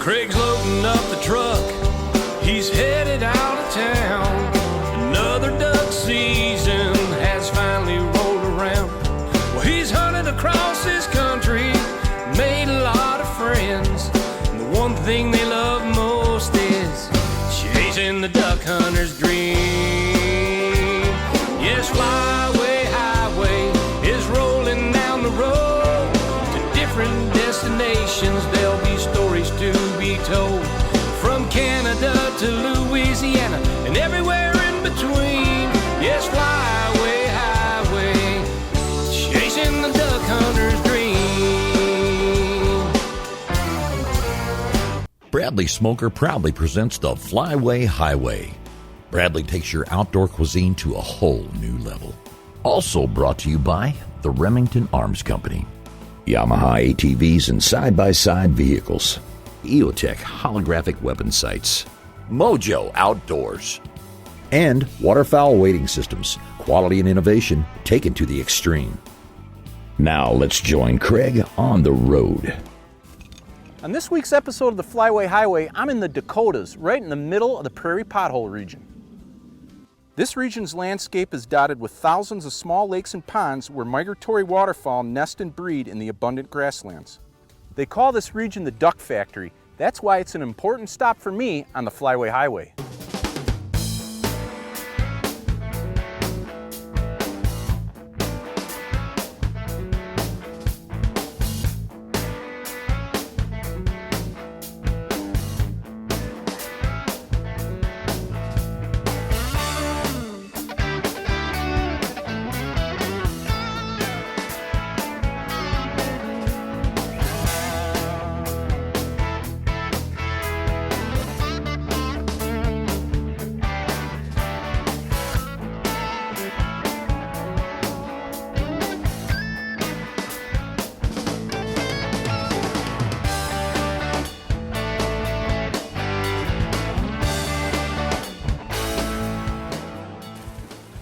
Craig's loading up the truck, he's headed out of town. Another duck season has finally rolled around. Well, he's hunted across this country, made a lot of friends. And the one thing they love most is chasing the duck hunter's dream. Yes, Flyway Highway is rolling down the road to different destinations. There'll be stories to be told, from Canada to Louisiana and everywhere in between. Yes, Flyway Highway, chasing the duck hunter's dream. Bradley Smoker proudly presents the Flyway Highway. Bradley takes your outdoor cuisine to a whole new level. Also brought to you by the Remington Arms Company, Yamaha ATVs and side-by-side vehicles, EoTech holographic weapon sights, Mojo Outdoors, and waterfowl wading systems, quality and innovation taken to the extreme. Now let's join Craig on the road. On this week's episode of the Flyway Highway, I'm in the Dakotas, right in the middle of the prairie pothole region. This region's landscape is dotted with thousands of small lakes and ponds where migratory waterfowl nest and breed in the abundant grasslands. They call this region the Duck Factory. That's why it's an important stop for me on the Flyway Highway.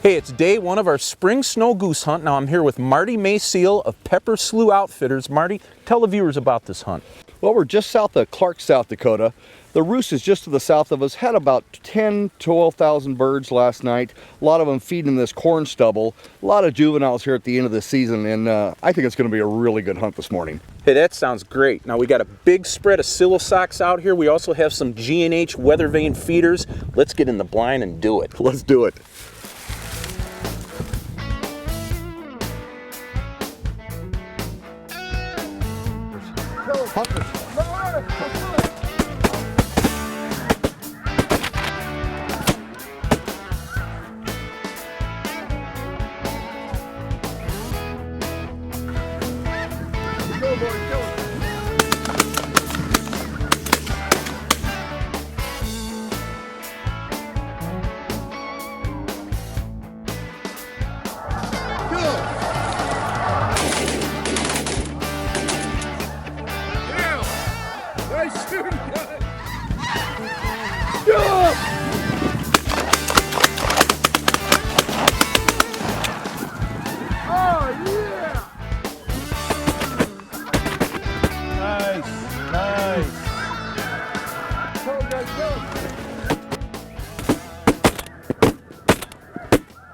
Hey, it's day one of our spring snow goose hunt. Now I'm here with Marty Maciel of Pepper Slough Outfitters. Marty, tell the viewers about this hunt. Well, we're just south of Clark, South Dakota. The roost is just to the south of us. Had about 12,000 birds last night. A lot of them feeding this corn stubble. A lot of juveniles here at the end of the season, and I think it's going to be a really good hunt this morning. Hey, that sounds great. Now we got a big spread of silosocks out here. We also have some G&H weather vane feeders. Let's get in the blind and do it. Let's do it.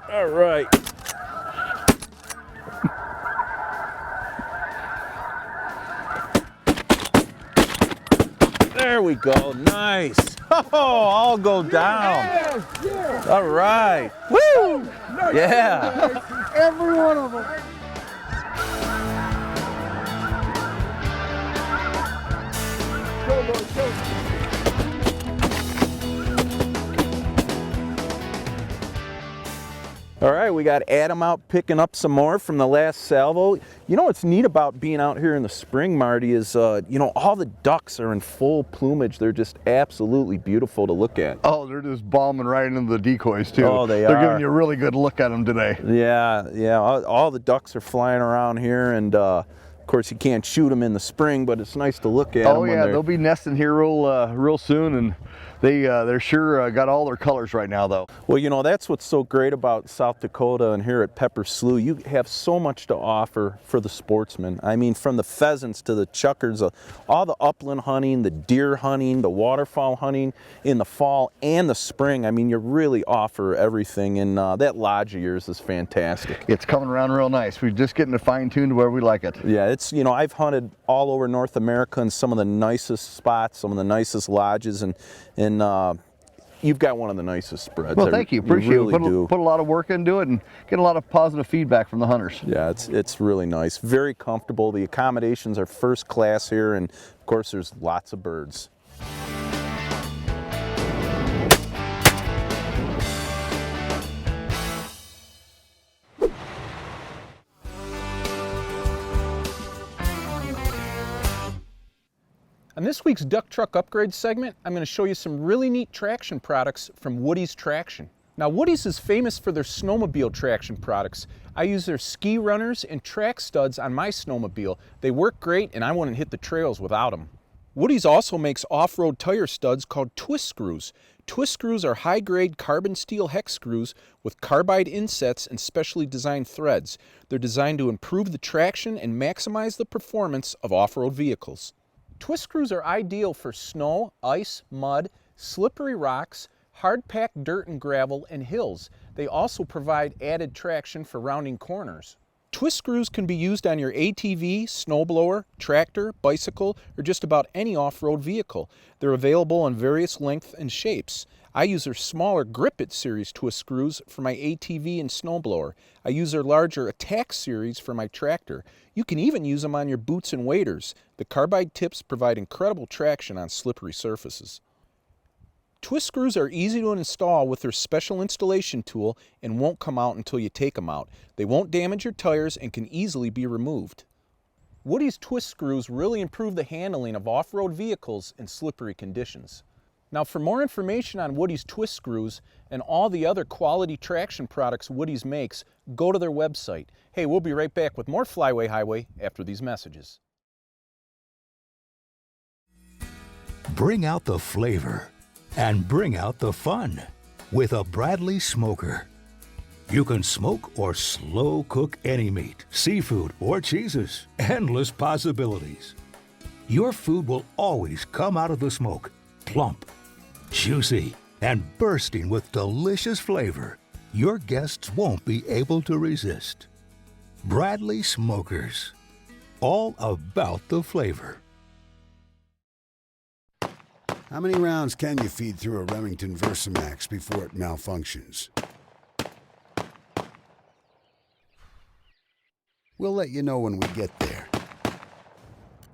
All right. There we go. Nice. Oh, I'll go down. Yeah. All right. Woo! Nice. Yeah. Nice. Every one of them. Go, boys, go. All right, we got Adam out picking up some more from the last salvo. You know what's neat about being out here in the spring, Marty, is you know, all the ducks are in full plumage. They're just absolutely beautiful to look at. Oh, they're just bombing right into the decoys too. Oh, they They're are. giving you a really good look at them today. Yeah, all the ducks are flying around here, and Of course, you can't shoot them in the spring, but it's nice to look at them. Oh yeah, they'll be nesting here real soon, and they're sure got all their colors right now though. Well, you know, that's what's so great about South Dakota and here at Pepper Slough. You have so much to offer for the sportsman. I mean, from the pheasants to the chuckers, all the upland hunting, the deer hunting, the waterfowl hunting in the fall and the spring. I mean, you really offer everything, and that lodge of yours is fantastic. It's coming around real nice. We're just getting it fine-tuned to where we like it. Yeah, it's, you know, I've hunted all over North America in some of the nicest spots, some of the nicest lodges, and you've got one of the nicest spreads. Well, thank you. Appreciate really it. Put a lot of work into it and get a lot of positive feedback from the hunters. Yeah, it's really nice. Very comfortable. The accommodations are first class here, and of course there's lots of birds. On this week's Duck Truck Upgrade segment, I'm going to show you some really neat traction products from Woody's Traction. Now, Woody's is famous for their snowmobile traction products. I use their ski runners and track studs on my snowmobile. They work great, and I wouldn't hit the trails without them. Woody's also makes off-road tire studs called twist screws. Twist screws are high-grade carbon steel hex screws with carbide insets and specially designed threads. They're designed to improve the traction and maximize the performance of off-road vehicles. Twist screws are ideal for snow, ice, mud, slippery rocks, hard-packed dirt and gravel, and hills. They also provide added traction for rounding corners. Twist screws can be used on your ATV, snowblower, tractor, bicycle, or just about any off-road vehicle. They're available in various lengths and shapes. I use their smaller Grip It series twist screws for my ATV and snowblower. I use their larger Attack series for my tractor. You can even use them on your boots and waders. The carbide tips provide incredible traction on slippery surfaces. Twist screws are easy to install with their special installation tool and won't come out until you take them out. They won't damage your tires and can easily be removed. Woody's twist screws really improve the handling of off-road vehicles in slippery conditions. Now, for more information on Woody's twist screws and all the other quality traction products Woody's makes, go to their website. Hey, we'll be right back with more Flyway Highway after these messages. Bring out the flavor and bring out the fun with a Bradley smoker. You can smoke or slow cook any meat, seafood, or cheeses. Endless possibilities. Your food will always come out of the smoke plump, juicy, and bursting with delicious flavor your guests won't be able to resist. Bradley Smokers. All about the flavor. How many rounds can you feed through a Remington Versamax before it malfunctions? We'll let you know when we get there.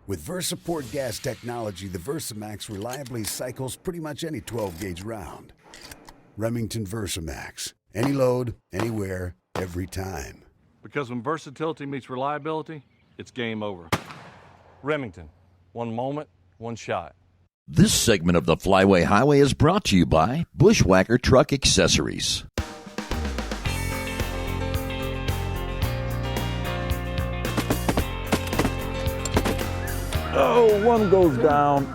With VersaPort gas technology, the Versamax reliably cycles pretty much any 12-gauge round. Remington Versamax. Any load, anywhere, every time. Because when versatility meets reliability, it's game over. Remington. One moment, one shot. This segment of the Flyway Highway is brought to you by Bushwhacker Truck Accessories. Oh, one goes down,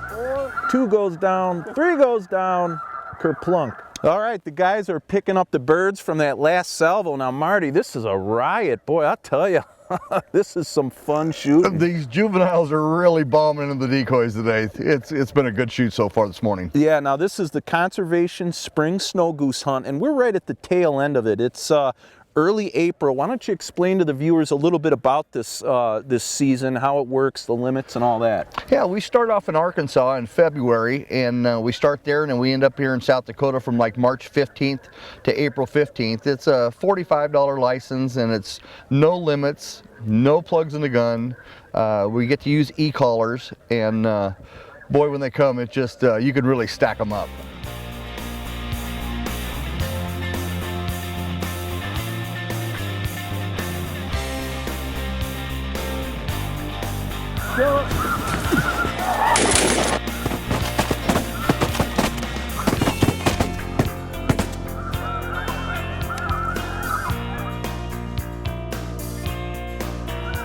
two goes down, three goes down, kerplunk. All right, the guys are picking up the birds from that last salvo. Now, Marty, this is a riot. Boy, I'll tell you, this is some fun shooting. These juveniles are really bombing into the decoys today. It's been a good shoot so far this morning. Yeah, now this is the Conservation Spring Snow Goose Hunt, and we're right at the tail end of it. It's early April. Why don't you explain to the viewers a little bit about this this season, how it works, the limits, and all that? Yeah, we start off in Arkansas in February, and we start there, and then we end up here in South Dakota from like March 15th to April 15th. It's a $45 license, and it's no limits, no plugs in the gun. We get to use e-collars, and boy, when they come, it just, you can really stack them up. Go.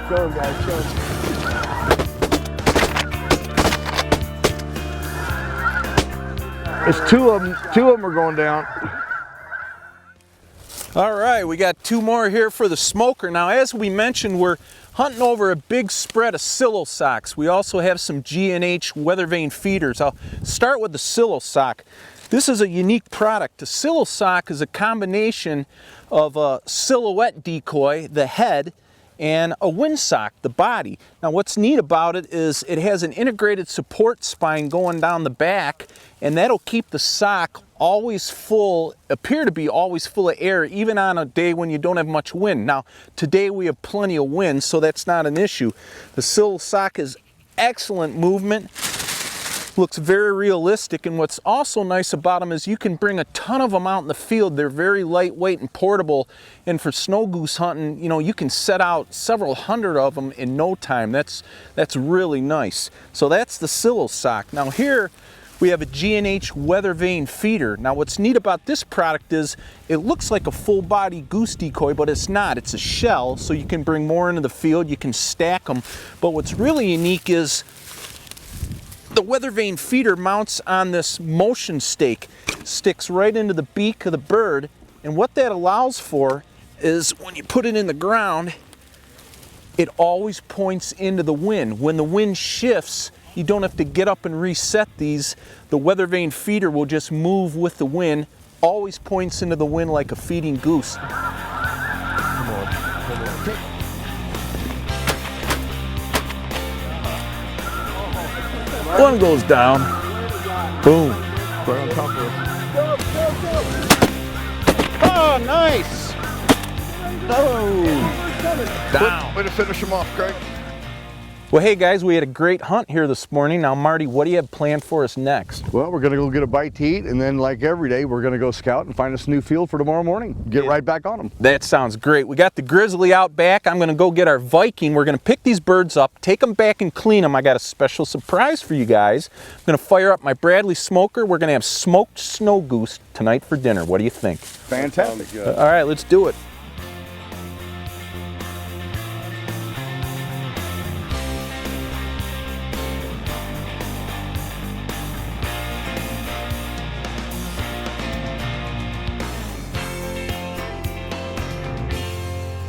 Go, guys, go. It's two of them are going down. All right, we got 2 more here for the smoker. Now, as we mentioned, we're hunting over a big spread of silo socks. We also have some G&H weather vane feeders. I'll start with the silo sock. This is a unique product. A silo sock is a combination of a silhouette decoy, the head, and a windsock, the body. Now what's neat about it is it has an integrated support spine going down the back, and that'll keep the sock always full, appear to be always full of air, even on a day when you don't have much wind. Now today we have plenty of wind, so that's not an issue. The silo sock is excellent movement, looks very realistic, and what's also nice about them is you can bring a ton of them out in the field. They're very lightweight and portable, and for snow goose hunting, you know, you can set out several hundred of them in no time. That's really nice. So that's the silo sock. Now here we have a G&H weather vane feeder. Now what's neat about this product is it looks like a full body goose decoy, but it's not. It's a shell, so you can bring more into the field, you can stack them. But what's really unique is the weather vane feeder mounts on this motion stake, sticks right into the beak of the bird, and what that allows for is when you put it in the ground, it always points into the wind. When the wind shifts, you don't have to get up and reset these. The weather vane feeder will just move with the wind, always points into the wind like a feeding goose. One goes down. Boom. Right on top of it. Oh, nice. Oh. Down. Way to finish them off, Craig. Well, hey guys, we had a great hunt here this morning. Now, Marty, what do you have planned for us next? Well, we're going to go get a bite to eat, and then like every day, we're going to go scout and find us a new field for tomorrow morning. Get right back on them. That sounds great. We got the grizzly out back. I'm going to go get our Viking. We're going to pick these birds up, take them back and clean them. I got a special surprise for you guys. I'm going to fire up my Bradley smoker. We're going to have smoked snow goose tonight for dinner. What do you think? Fantastic. All right, let's do it.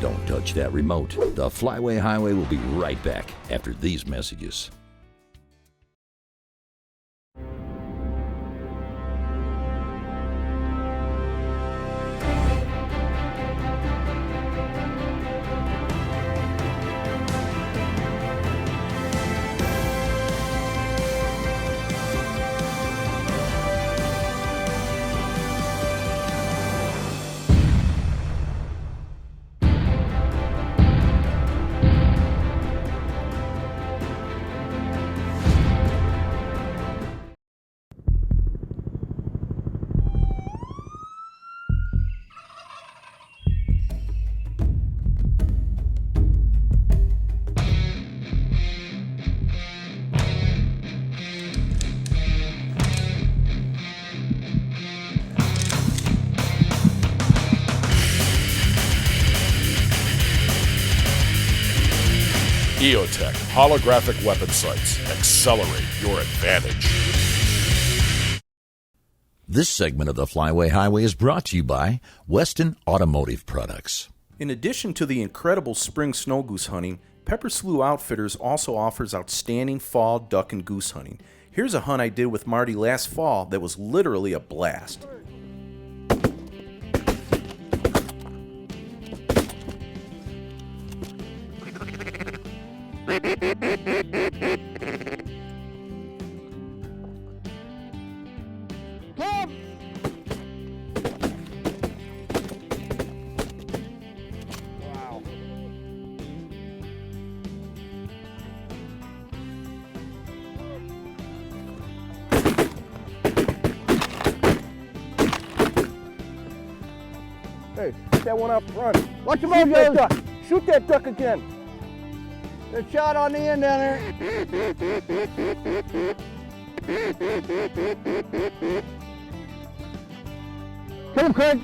Don't touch that remote. The Flyway Highway will be right back after these messages. EoTech holographic weapon sights. Accelerate your advantage. This segment of the Flyway Highway is brought to you by Weston Automotive Products. In addition to the incredible spring snow goose hunting, Pepper Slough Outfitters also offers outstanding fall duck and goose hunting. Here's a hunt I did with Marty last fall that was literally a blast. Hey, shoot that one up front. Watch him out, that duck. Shoot that duck again. Good shot on the end down there. Come on, Craig.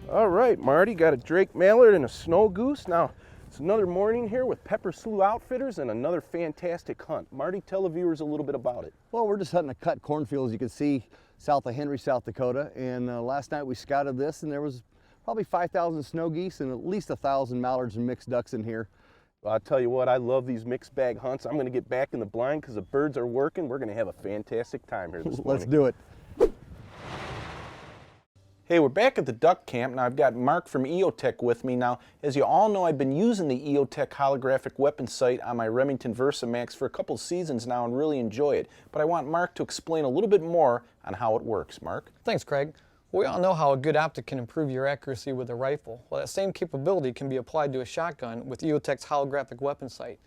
All right, Marty, got a Drake mallard and a snow goose. Now, it's another morning here with Pepper Slough Outfitters and another fantastic hunt. Marty, tell the viewers a little bit about it. Well, we're just hunting a cut cornfield, as you can see, south of Henry, South Dakota. And last night we scouted this, and there was probably 5,000 snow geese and at least 1,000 mallards and mixed ducks in here. Well, I'll tell you what, I love these mixed bag hunts. I'm going to get back in the blind because the birds are working. We're going to have a fantastic time here this morning. Let's do it. Hey, we're back at the duck camp. Now, I've got Mark from EoTech with me. Now, as you all know, I've been using the EoTech holographic weapon sight on my Remington VersaMax for a couple seasons now and really enjoy it. But I want Mark to explain a little bit more on how it works. Mark? Thanks, Craig. We all know how a good optic can improve your accuracy with a rifle. Well, that same capability can be applied to a shotgun with EoTech's holographic weapon sight.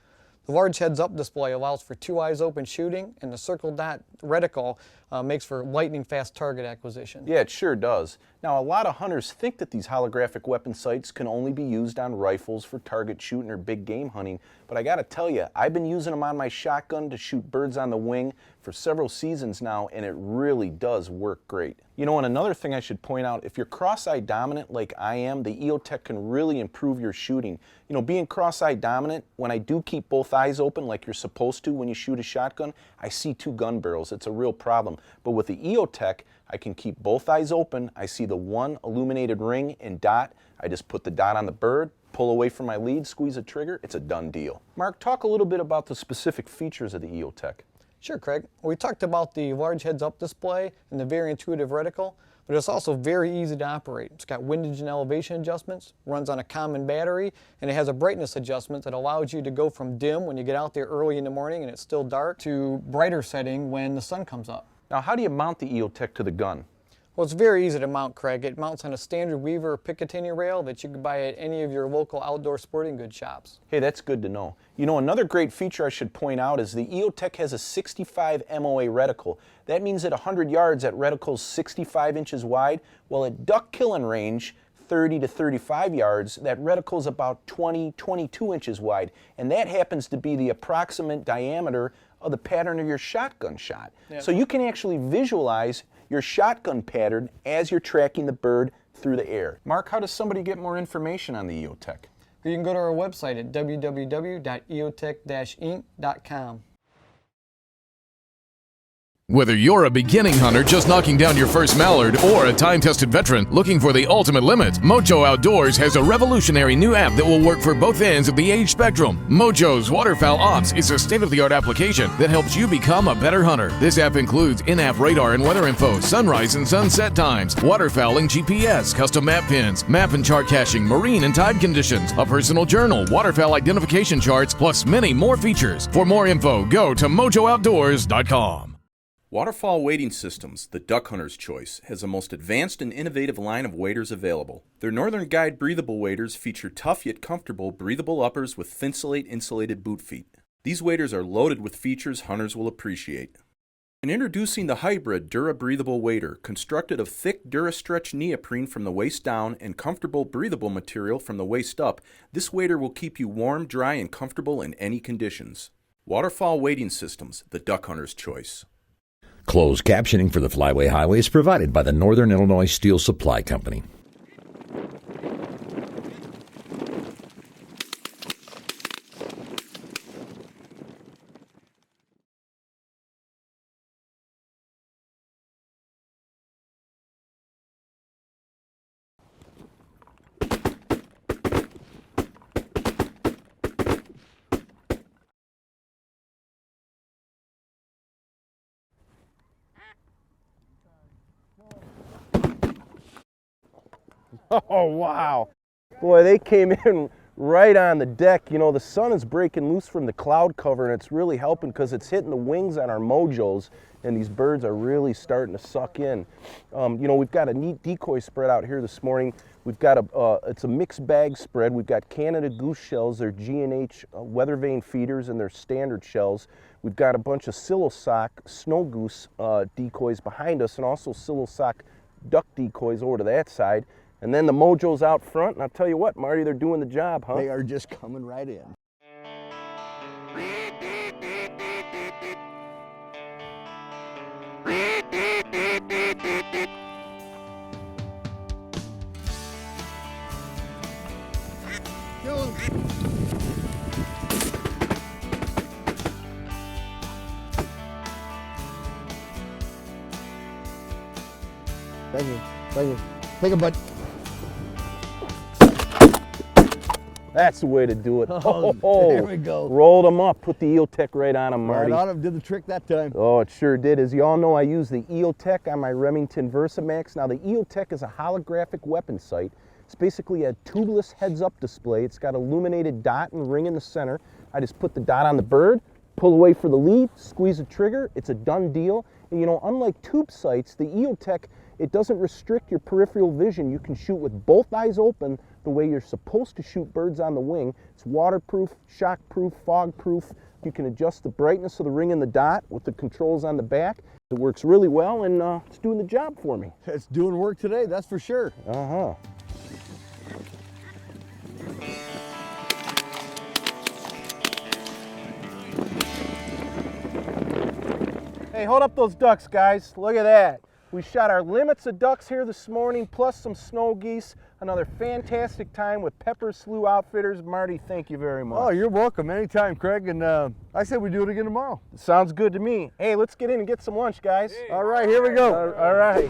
The large heads-up display allows for 2 eyes open shooting, and the circle dot reticle makes for lightning-fast target acquisition. Yeah, it sure does. Now, a lot of hunters think that these holographic weapon sights can only be used on rifles for target shooting or big game hunting, but I gotta tell you, I've been using them on my shotgun to shoot birds on the wing for several seasons now, and it really does work great. You know, and another thing I should point out, if you're cross-eye dominant like I am, the EoTech can really improve your shooting. You know, being cross-eye dominant, when I do keep both eyes open like you're supposed to when you shoot a shotgun, I see 2 gun barrels. It's a real problem. But with the EoTech, I can keep both eyes open. I see the 1 illuminated ring and dot. I just put the dot on the bird, pull away from my lead, squeeze a trigger. It's a done deal. Mark, talk a little bit about the specific features of the EoTech. Sure, Craig. We talked about the large heads-up display and the very intuitive reticle, but it's also very easy to operate. It's got windage and elevation adjustments, runs on a common battery, and it has a brightness adjustment that allows you to go from dim when you get out there early in the morning and it's still dark to brighter setting when the sun comes up. Now, how do you mount the EoTech to the gun? Well, it's very easy to mount, Craig. It mounts on a standard Weaver or Picatinny rail that you can buy at any of your local outdoor sporting goods shops. Hey, that's good to know. You know, another great feature I should point out is the EoTech has a 65 MOA reticle. That means at 100 yards, that reticle's 65 inches wide, while at duck killing range, 30 to 35 yards, that reticle's about 22 inches wide, and that happens to be the approximate diameter of the pattern of your shotgun shot. Yeah. So you can actually visualize your shotgun pattern as you're tracking the bird through the air. Mark, how does somebody get more information on the EoTech? You can go to our website at www.eotech-inc.com. Whether you're a beginning hunter just knocking down your first mallard or a time-tested veteran looking for the ultimate limit, Mojo Outdoors has a revolutionary new app that will work for both ends of the age spectrum. Mojo's Waterfowl Ops is a state-of-the-art application that helps you become a better hunter. This app includes in-app radar and weather info, sunrise and sunset times, waterfowling GPS, custom map pins, map and chart caching, marine and tide conditions, a personal journal, waterfowl identification charts, plus many more features. For more info, go to MojoOutdoors.com. Waterfowl Wading Systems, the duck hunter's choice, has the most advanced and innovative line of waders available. Their Northern Guide breathable waders feature tough yet comfortable breathable uppers with Thinsulate insulated boot feet. These waders are loaded with features hunters will appreciate. And introducing the hybrid Dura breathable wader, constructed of thick Durastretch neoprene from the waist down and comfortable breathable material from the waist up, this wader will keep you warm, dry, and comfortable in any conditions. Waterfowl Wading Systems, the duck hunter's choice. Closed captioning for the Flyway Highway is provided by the Northern Illinois Steel Supply Company. Oh, wow. Boy, they came in right on the deck. You know, the sun is breaking loose from the cloud cover, and it's really helping because it's hitting the wings on our Mojos, and these birds are really starting to suck in. You know, we've got a neat decoy spread out here this morning. We've got it's a mixed bag spread. We've got Canada goose shells, they're G&H weather vane feeders, and they're standard shells. We've got a bunch of Silosock snow goose decoys behind us, and also Silosock duck decoys over to that side. And then the Mojos out front, and I'll tell you what, Marty, they're doing the job, huh? They are just coming right in. Thank you. Thank you. Take a bite. That's the way to do it. There we go. Rolled them up, put the EoTech right on them, Marty. Right on him, did the trick that time. Oh, it sure did. As you all know, I use the EoTech on my Remington VersaMax. Now, the EoTech is a holographic weapon sight. It's basically a tubeless heads-up display. It's got illuminated dot and ring in the center. I just put the dot on the bird, pull away for the lead, squeeze the trigger. It's a done deal. And, you know, unlike tube sights, the EoTech, it doesn't restrict your peripheral vision. You can shoot with both eyes open the way you're supposed to shoot birds on the wing. It's waterproof, shockproof, fogproof. You can adjust the brightness of the ring and the dot with the controls on the back. It works really well, and it's doing the job for me. It's doing work today, that's for sure. Uh-huh. Hey, hold up those ducks, guys. Look at that. We shot our limits of ducks here this morning, plus some snow geese. Another fantastic time with Pepper Slough Outfitters. Marty, thank you very much. Oh, you're welcome. Anytime, Craig. And I say we do it again tomorrow. Sounds good to me. Hey, let's get in and get some lunch, guys. Hey, all right, here we go. All right.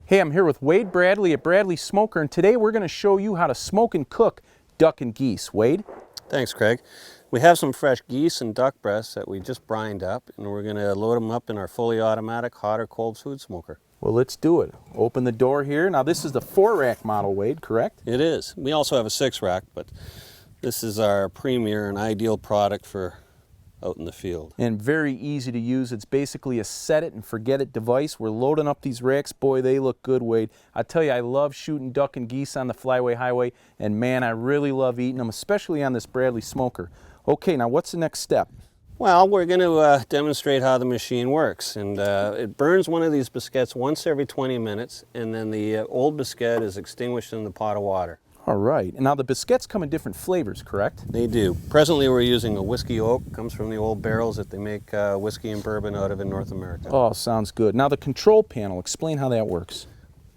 Hey, I'm here with Wade Bradley at Bradley Smoker, and today we're going to show you how to smoke and cook duck and geese. Wade? Thanks, Craig. We have some fresh geese and duck breasts that we just brined up, and we're going to load them up in our fully automatic hot or cold food smoker. Well, let's do it. Open the door here. Now, this is the 4-rack model, Wade, correct? It is. We also have a 6-rack, but this is our premier and ideal product for out in the field. And very easy to use. It's basically a set it and forget it device. We're loading up these racks. Boy, they look good, Wade. I tell you, I love shooting duck and geese on the Flyway Highway, and man, I really love eating them, especially on this Bradley Smoker. Okay, now what's the next step? Well, we're going to demonstrate how the machine works, and it burns one of these biscuits once every 20 minutes, and then the old biscuit is extinguished in the pot of water. All right, and now the biscuits come in different flavors, correct? They do. Presently we're using a whiskey oak. It comes from the old barrels that they make whiskey and bourbon out of in North America. Oh, sounds good. Now the control panel, explain how that works.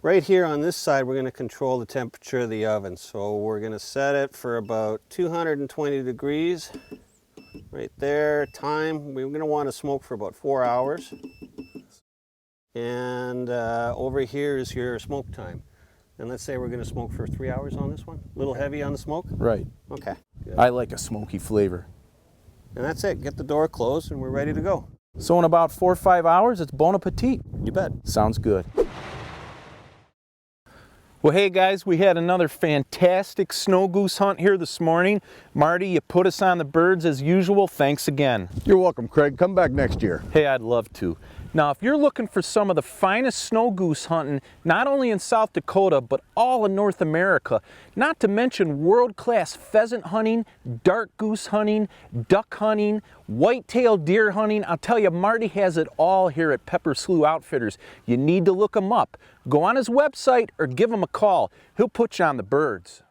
Right here on this side, we're going to control the temperature of the oven. So we're going to set it for about 220 degrees. Right there, time, we're going to want to smoke for about 4 hours. And over here is your smoke time. And let's say we're going to smoke for 3 hours on this one. A little heavy on the smoke? Right. Okay. Good. I like a smoky flavor. And that's it. Get the door closed and we're ready to go. So in about 4 or 5 hours, it's bon appetit. You bet. Sounds good. Well, hey guys, we had another fantastic snow goose hunt here this morning. Marty, you put us on the birds as usual. Thanks again. You're welcome, Craig. Come back next year. Hey, I'd love to. Now, if you're looking for some of the finest snow goose hunting, not only in South Dakota, but all in North America, not to mention world-class pheasant hunting, dark goose hunting, duck hunting, white-tailed deer hunting, I'll tell you, Marty has it all here at Pepper Slough Outfitters. You need to look him up. Go on his website or give him a call. He'll put you on the birds.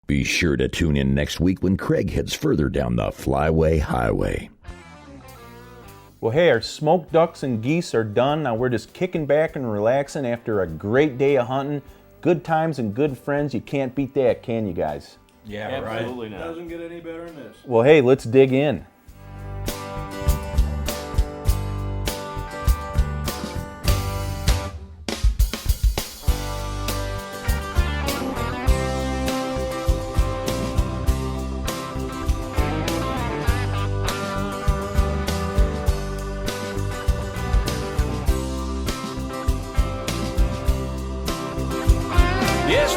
Be sure to tune in next week when Craig heads further down the Flyway Highway. Well, hey, our smoked ducks and geese are done. Now we're just kicking back and relaxing after a great day of hunting. Good times and good friends. You can't beat that, can you guys? Yeah, absolutely not. Doesn't get any better than this. Well, hey, let's dig in. Yes,